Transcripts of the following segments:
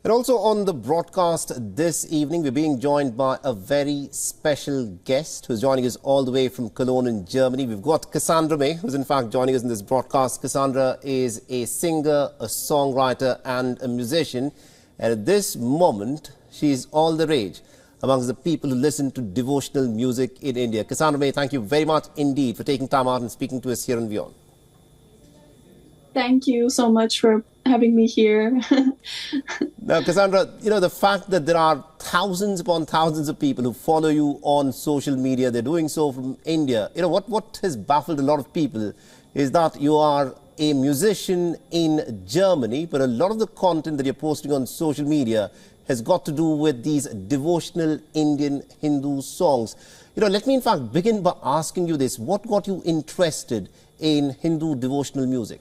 And also on the broadcast this evening, we're being joined by a very special guest who's joining us all the way from Cologne in Germany. We've got Cassandra Mae, who's in fact joining us in this broadcast. Cassandra is a singer, a songwriter and a musician. And at this moment, she's all the rage amongst the people who listen to devotional music in India. Cassandra Mae, thank you very much indeed for taking time out and speaking to us here on WION. Thank you so much for having me here. Now, Cassandra, the fact that there are thousands upon thousands of people who follow you on social media, they're doing so from India. What has baffled a lot of people is that you are a musician in Germany, but a lot of the content that you're posting on social media has got to do with these devotional Indian Hindu songs. Let me in fact begin by asking you this. What got you interested in Hindu devotional music?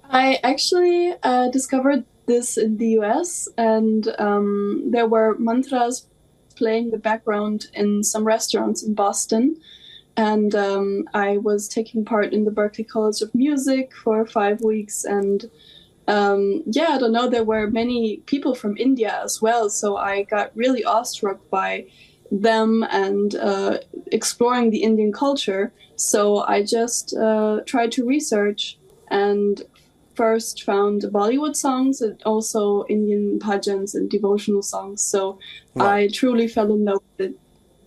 I actually discovered this in the US, and there were mantras playing the background in some restaurants in Boston. And I was taking part in the Berklee College of Music for 5 weeks. And yeah, I don't know, there were many people from India as well. So I got really awestruck by them and exploring the Indian culture. So I just tried to research and first found Bollywood songs and also Indian bhajans and devotional songs. So I truly fell in love with it.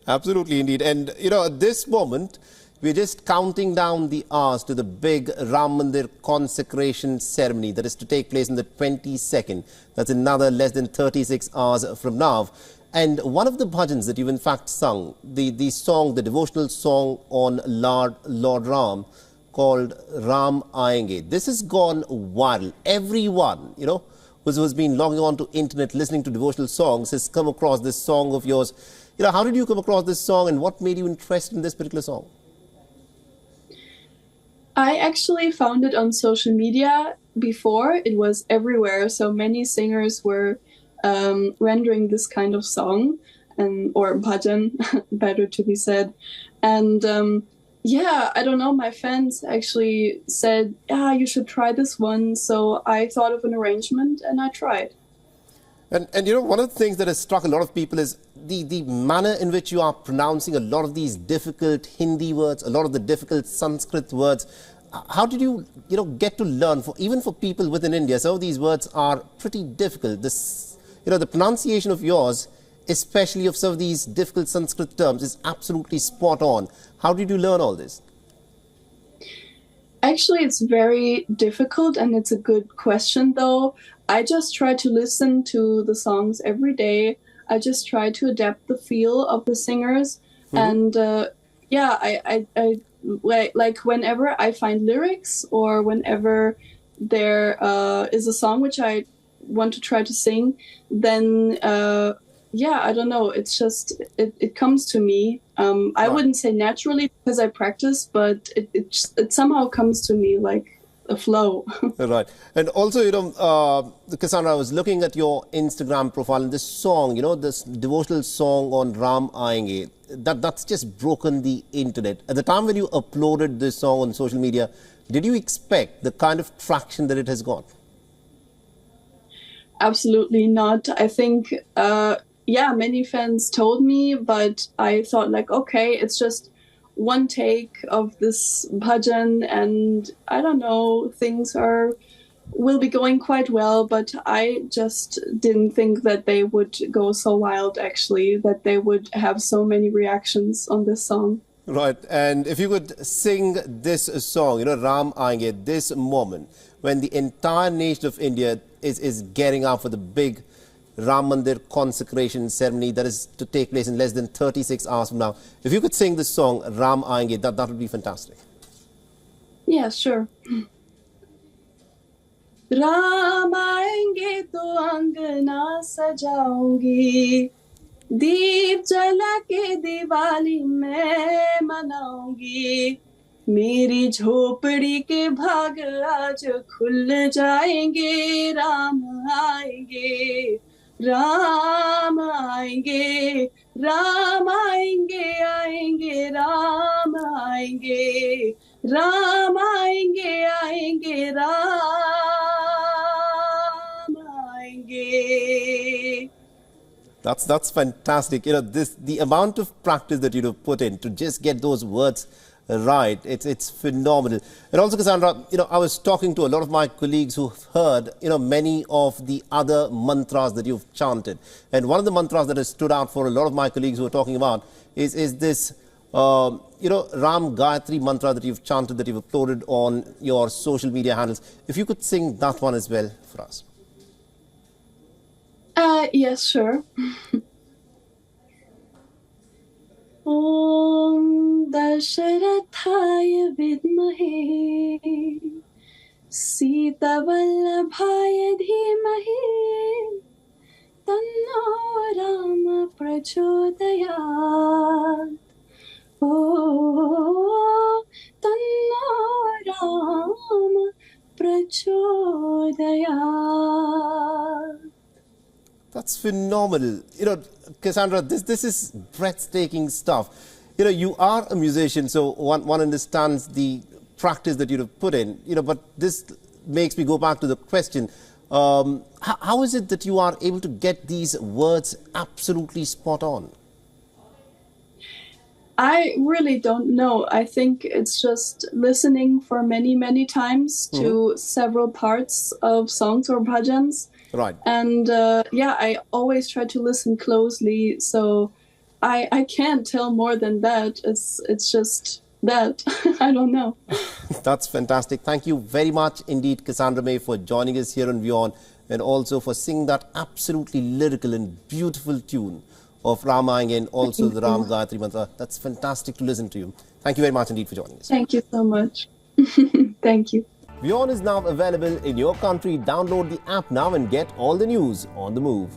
Absolutely, indeed. And, at this moment, we're just counting down the hours to the big Ram Mandir Consecration ceremony that is to take place on the 22nd. That's another less than 36 hours from now. And one of the bhajans that you've in fact sung, the devotional song on Lord Ram, called Ram Aaye. This has gone viral. Everyone, who's been logging on to internet, listening to devotional songs, has come across this song of yours. How did you come across this song and what made you interested in this particular song? I actually found it on social media before. It was everywhere. So many singers were rendering this kind of song, or bhajan, better to be said. And yeah, I don't know, my fans actually said, you should try this one. So I thought of an arrangement and I tried. And one of the things that has struck a lot of people is the manner in which you are pronouncing a lot of these difficult Hindi words, a lot of the difficult Sanskrit words. How did you, get to learn, even for people within India? Some of these words are pretty difficult. The pronunciation of yours, especially of some of these difficult Sanskrit terms, is absolutely spot on. How did you learn all this? Actually, it's very difficult, and it's a good question, though. I just try to listen to the songs every day. I just try to adapt the feel of the singers. And yeah, I like whenever I find lyrics or whenever there is a song which I want to try to sing, then yeah, I don't know. It's just, it comes to me. I wouldn't say naturally because I practice, but it somehow comes to me like a flow. Right. And also, Cassandra, I was looking at your Instagram profile and this song, this devotional song on Ram Aaye, that's just broken the internet. At the time when you uploaded this song on social media, did you expect the kind of traction that it has got? Absolutely not. I think, yeah, many fans told me, but I thought like, okay, it's just one take of this bhajan and I don't know, things will be going quite well, but I just didn't think that they would go so wild, actually, that they would have so many reactions on this song. Right. And if you could sing this song, Ram Aaye, this moment when the entire nation of India is getting out for the big Ram Mandir Consecration ceremony that is to take place in less than 36 hours from now. If you could sing this song, Ram Aaye, that would be fantastic. Yeah, sure. Ram आएंगे तो अंगना सजाऊंगी, दीप जला के दिवाली मैं मनाऊंगी, मेरी झोपड़ी के भाग आज खुल जाएंगे, राम आएंगे, राम आएंगे, राम आएंगे, आएंगे, राम आएंगे, राम आएंगे, आएंगे, Ram Ayenge. That's fantastic. The amount of practice that you've put in to just get those words right, it's phenomenal. And also, Cassandra, I was talking to a lot of my colleagues who've heard, many of the other mantras that you've chanted. And one of the mantras that has stood out for a lot of my colleagues who are talking about is this, Ram Gayatri Mantra that you've chanted, that you've uploaded on your social media handles. If you could sing that one as well for us. Yes, sure. Om Dasharathaye Vidmahe Sita Vallabhaya Dhimahi Tanno Rama Prachodayat. Oh, Tanno Rama Prachodayat. That's phenomenal. Cassandra, this is breathtaking stuff. You are a musician, so one understands the practice that you have put in, but this makes me go back to the question. How is it that you are able to get these words absolutely spot on? I really don't know. I think it's just listening for many, many times to several parts of songs or bhajans. Right. And I always try to listen closely. So I can't tell more than that. It's just that. I don't know. That's fantastic. Thank you very much indeed, Cassandra Mae, for joining us here on WION, and also for singing that absolutely lyrical and beautiful tune of Ram Aaye and also the Ram Gayatri Mantra. That's fantastic to listen to you. Thank you very much indeed for joining us. Thank you so much. Thank you. WION is now available in your country. Download the app now and get all the news on the move.